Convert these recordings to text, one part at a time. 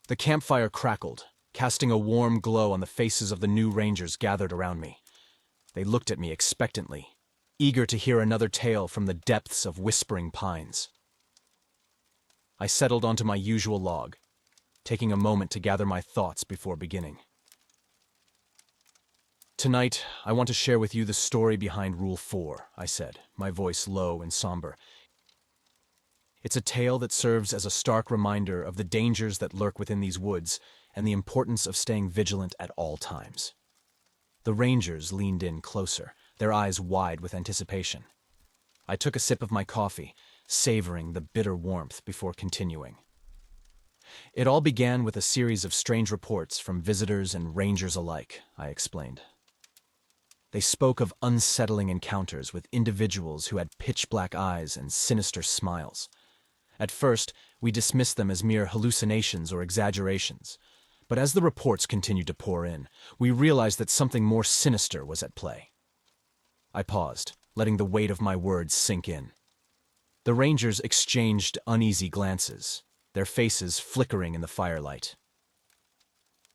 The campfire crackled, casting a warm glow on the faces of the new rangers gathered around me. They looked at me expectantly, eager to hear another tale from the depths of Whispering Pines. I settled onto my usual log, taking a moment to gather my thoughts before beginning. Tonight, I want to share with you the story behind Rule 4, I said, my voice low and somber. It's a tale that serves as a stark reminder of the dangers that lurk within these woods and the importance of staying vigilant at all times. The rangers leaned in closer, their eyes wide with anticipation. I took a sip of my coffee, savoring the bitter warmth before continuing. It all began with a series of strange reports from visitors and rangers alike, I explained. They spoke of unsettling encounters with individuals who had pitch-black eyes and sinister smiles. At first, we dismissed them as mere hallucinations or exaggerations, but as the reports continued to pour in, we realized that something more sinister was at play. I paused, letting the weight of my words sink in. The rangers exchanged uneasy glances, their faces flickering in the firelight.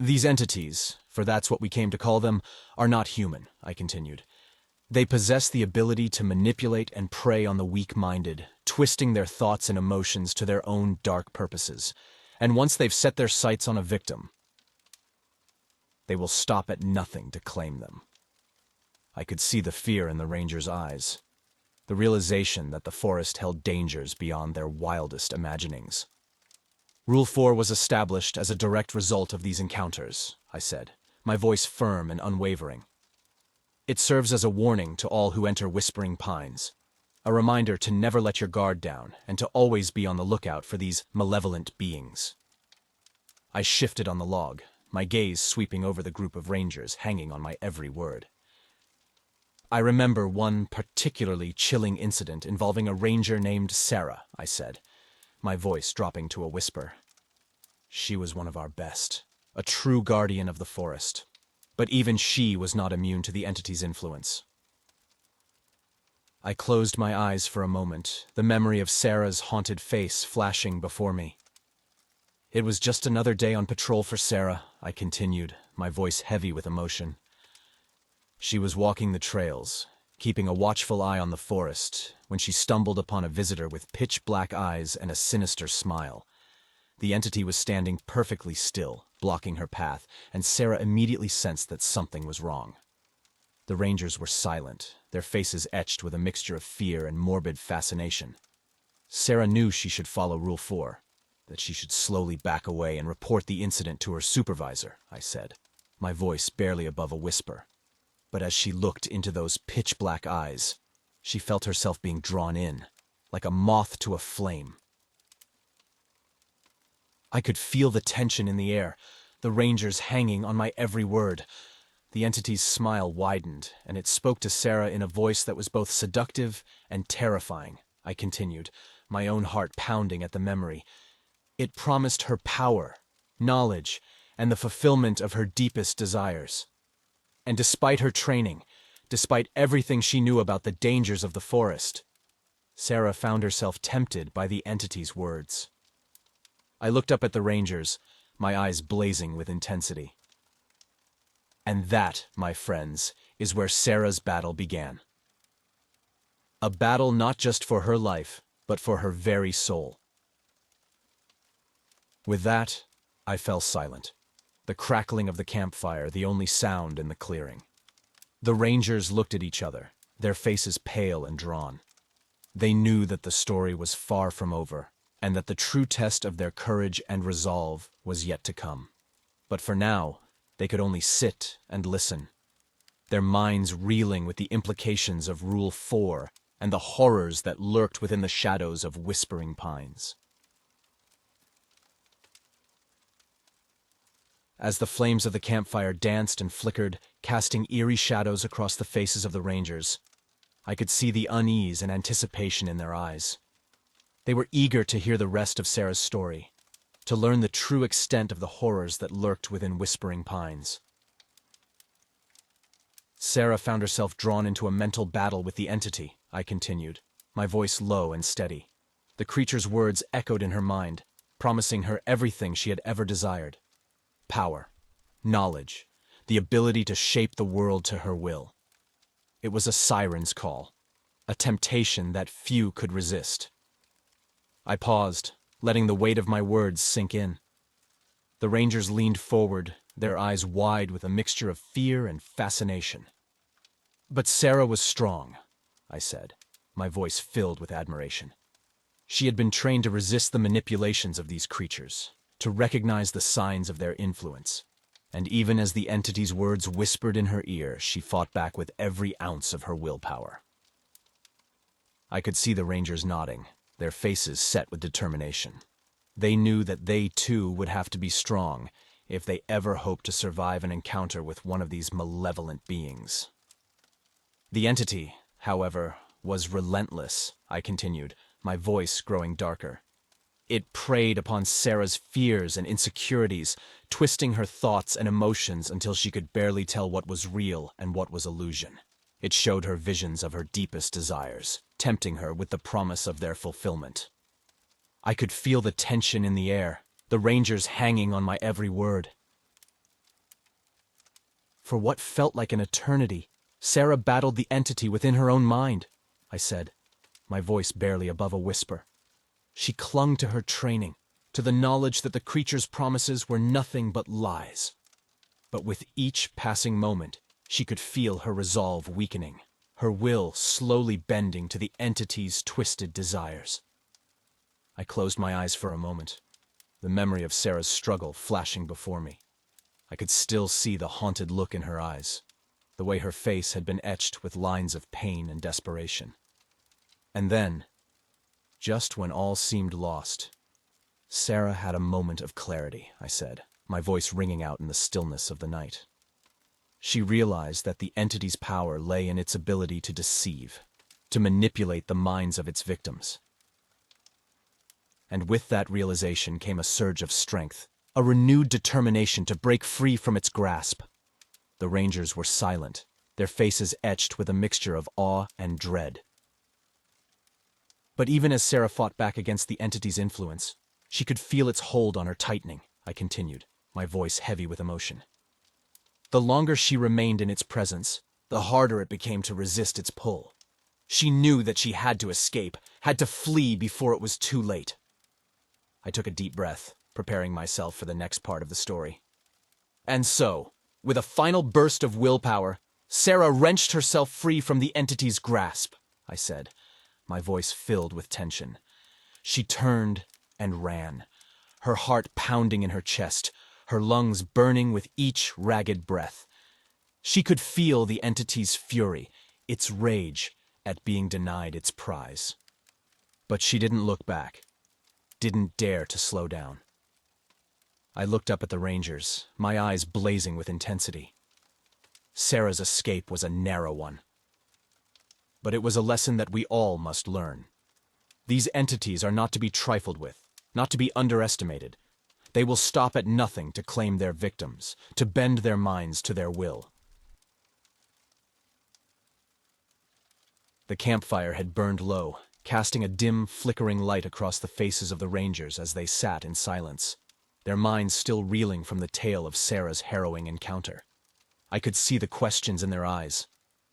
These entities, for that's what we came to call them, are not human, I continued. They possess the ability to manipulate and prey on the weak-minded, twisting their thoughts and emotions to their own dark purposes. And once they've set their sights on a victim, they will stop at nothing to claim them. I could see the fear in the rangers' eyes, the realization that the forest held dangers beyond their wildest imaginings. Rule 4 was established as a direct result of these encounters, I said, my voice firm and unwavering. It serves as a warning to all who enter Whispering Pines, a reminder to never let your guard down and to always be on the lookout for these malevolent beings. I shifted on the log, my gaze sweeping over the group of rangers hanging on my every word. I remember one particularly chilling incident involving a ranger named Sarah, I said, my voice dropping to a whisper. She was one of our best, a true guardian of the forest. But even she was not immune to the entity's influence. I closed my eyes for a moment, the memory of Sarah's haunted face flashing before me. It was just another day on patrol for Sarah, I continued, my voice heavy with emotion. She was walking the trails, keeping a watchful eye on the forest, when she stumbled upon a visitor with pitch-black eyes and a sinister smile. The entity was standing perfectly still, blocking her path, and Sarah immediately sensed that something was wrong. The rangers were silent, their faces etched with a mixture of fear and morbid fascination. Sarah knew she should follow Rule 4, that she should slowly back away and report the incident to her supervisor, I said, my voice barely above a whisper. But as she looked into those pitch-black eyes, she felt herself being drawn in, like a moth to a flame. I could feel the tension in the air, the rangers hanging on my every word. The entity's smile widened, and it spoke to Sarah in a voice that was both seductive and terrifying, I continued, my own heart pounding at the memory. It promised her power, knowledge, and the fulfillment of her deepest desires. And despite her training, despite everything she knew about the dangers of the forest, Sarah found herself tempted by the entity's words. I looked up at the rangers, my eyes blazing with intensity. And that, my friends, is where Sarah's battle began. A battle not just for her life, but for her very soul. With that, I fell silent, the crackling of the campfire the only sound in the clearing. The rangers looked at each other, their faces pale and drawn. They knew that the story was far from over, and that the true test of their courage and resolve was yet to come. But for now, they could only sit and listen, their minds reeling with the implications of Rule 4 and the horrors that lurked within the shadows of Whispering Pines. As the flames of the campfire danced and flickered, casting eerie shadows across the faces of the rangers, I could see the unease and anticipation in their eyes. They were eager to hear the rest of Sarah's story, to learn the true extent of the horrors that lurked within Whispering Pines. Sarah found herself drawn into a mental battle with the entity, I continued, my voice low and steady. The creature's words echoed in her mind, promising her everything she had ever desired: power, knowledge, the ability to shape the world to her will. It was a siren's call, a temptation that few could resist. I paused, letting the weight of my words sink in. The rangers leaned forward, their eyes wide with a mixture of fear and fascination. "But Sarah was strong," I said, my voice filled with admiration. She had been trained to resist the manipulations of these creatures, to recognize the signs of their influence. And even as the entity's words whispered in her ear, she fought back with every ounce of her willpower. I could see the rangers nodding, their faces set with determination. They knew that they, too, would have to be strong if they ever hoped to survive an encounter with one of these malevolent beings. The entity, however, was relentless, I continued, my voice growing darker. It preyed upon Sarah's fears and insecurities, twisting her thoughts and emotions until she could barely tell what was real and what was illusion. It showed her visions of her deepest desires, tempting her with the promise of their fulfillment. I could feel the tension in the air, the rangers hanging on my every word. For what felt like an eternity, Sarah battled the entity within her own mind, I said, my voice barely above a whisper. She clung to her training, to the knowledge that the creature's promises were nothing but lies. But with each passing moment, she could feel her resolve weakening, her will slowly bending to the entity's twisted desires. I closed my eyes for a moment, the memory of Sarah's struggle flashing before me. I could still see the haunted look in her eyes, the way her face had been etched with lines of pain and desperation. And then, just when all seemed lost, Sarah had a moment of clarity, I said, my voice ringing out in the stillness of the night. She realized that the entity's power lay in its ability to deceive, to manipulate the minds of its victims. And with that realization came a surge of strength, a renewed determination to break free from its grasp. The rangers were silent, their faces etched with a mixture of awe and dread. But even as Sarah fought back against the entity's influence, she could feel its hold on her tightening, I continued, my voice heavy with emotion. The longer she remained in its presence, the harder it became to resist its pull. She knew that she had to escape, had to flee before it was too late. I took a deep breath, preparing myself for the next part of the story. And so, with a final burst of willpower, Sarah wrenched herself free from the entity's grasp, I said, my voice filled with tension. She turned and ran, her heart pounding in her chest, her lungs burning with each ragged breath. She could feel the entity's fury, its rage at being denied its prize. But she didn't look back, didn't dare to slow down. I looked up at the rangers, my eyes blazing with intensity. Sarah's escape was a narrow one. But it was a lesson that we all must learn. These entities are not to be trifled with, not to be underestimated. They will stop at nothing to claim their victims, to bend their minds to their will. The campfire had burned low, casting a dim, flickering light across the faces of the rangers as they sat in silence, their minds still reeling from the tale of Sarah's harrowing encounter. I could see the questions in their eyes,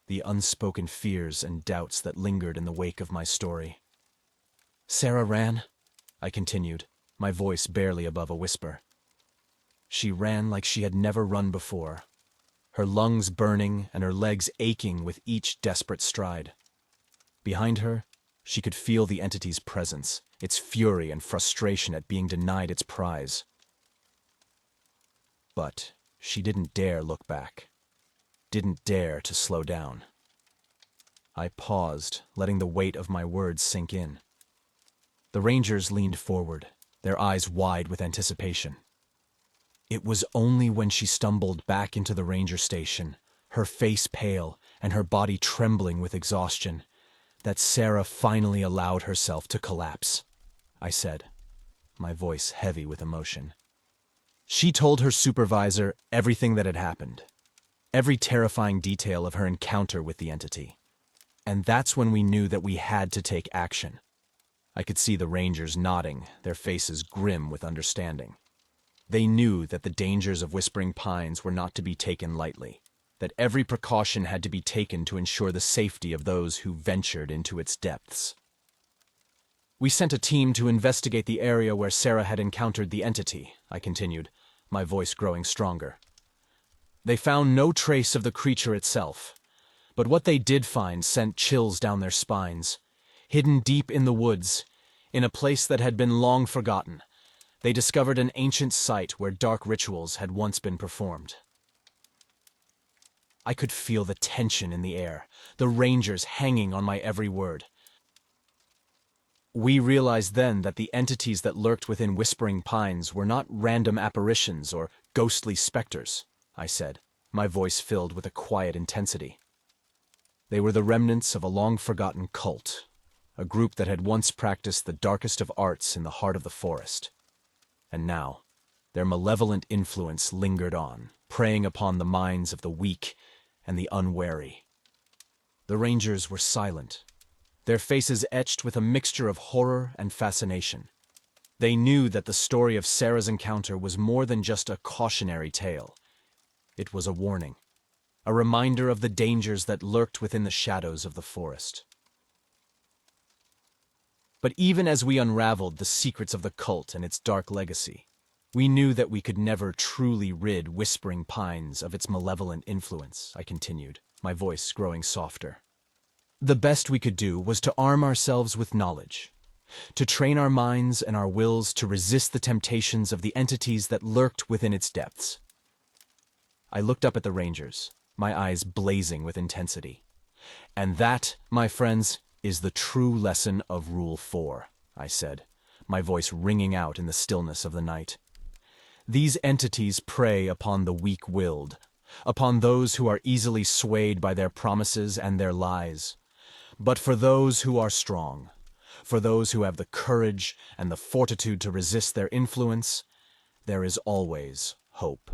the unspoken fears and doubts that lingered in the wake of my story. Sarah ran, I continued, my voice barely above a whisper. She ran like she had never run before, her lungs burning and her legs aching with each desperate stride. Behind her, she could feel the entity's presence, its fury and frustration at being denied its prize. But she didn't dare look back, didn't dare to slow down. I paused, letting the weight of my words sink in. The rangers leaned forward, their eyes wide with anticipation. It was only when she stumbled back into the ranger station, her face pale and her body trembling with exhaustion, that Sarah finally allowed herself to collapse, I said, my voice heavy with emotion. She told her supervisor everything that had happened, every terrifying detail of her encounter with the entity. And that's when we knew that we had to take action. I could see the rangers nodding, their faces grim with understanding. They knew that the dangers of Whispering Pines were not to be taken lightly, that every precaution had to be taken to ensure the safety of those who ventured into its depths. We sent a team to investigate the area where Sarah had encountered the entity, I continued, my voice growing stronger. They found no trace of the creature itself, but what they did find sent chills down their spines. Hidden deep in the woods, in a place that had been long forgotten, they discovered an ancient site where dark rituals had once been performed. I could feel the tension in the air, the rangers hanging on my every word. We realized then that the entities that lurked within Whispering Pines were not random apparitions or ghostly specters, I said, my voice filled with a quiet intensity. They were the remnants of a long-forgotten cult, a group that had once practiced the darkest of arts in the heart of the forest. And now, their malevolent influence lingered on, preying upon the minds of the weak and the unwary. The rangers were silent, their faces etched with a mixture of horror and fascination. They knew that the story of Sarah's encounter was more than just a cautionary tale. It was a warning, a reminder of the dangers that lurked within the shadows of the forest. But even as we unraveled the secrets of the cult and its dark legacy, we knew that we could never truly rid Whispering Pines of its malevolent influence, I continued, my voice growing softer. The best we could do was to arm ourselves with knowledge, to train our minds and our wills to resist the temptations of the entities that lurked within its depths. I looked up at the rangers, my eyes blazing with intensity. And that, my friends, is the true lesson of Rule 4, I said, my voice ringing out in the stillness of the night. These entities prey upon the weak-willed, upon those who are easily swayed by their promises and their lies. But for those who are strong, for those who have the courage and the fortitude to resist their influence, there is always hope.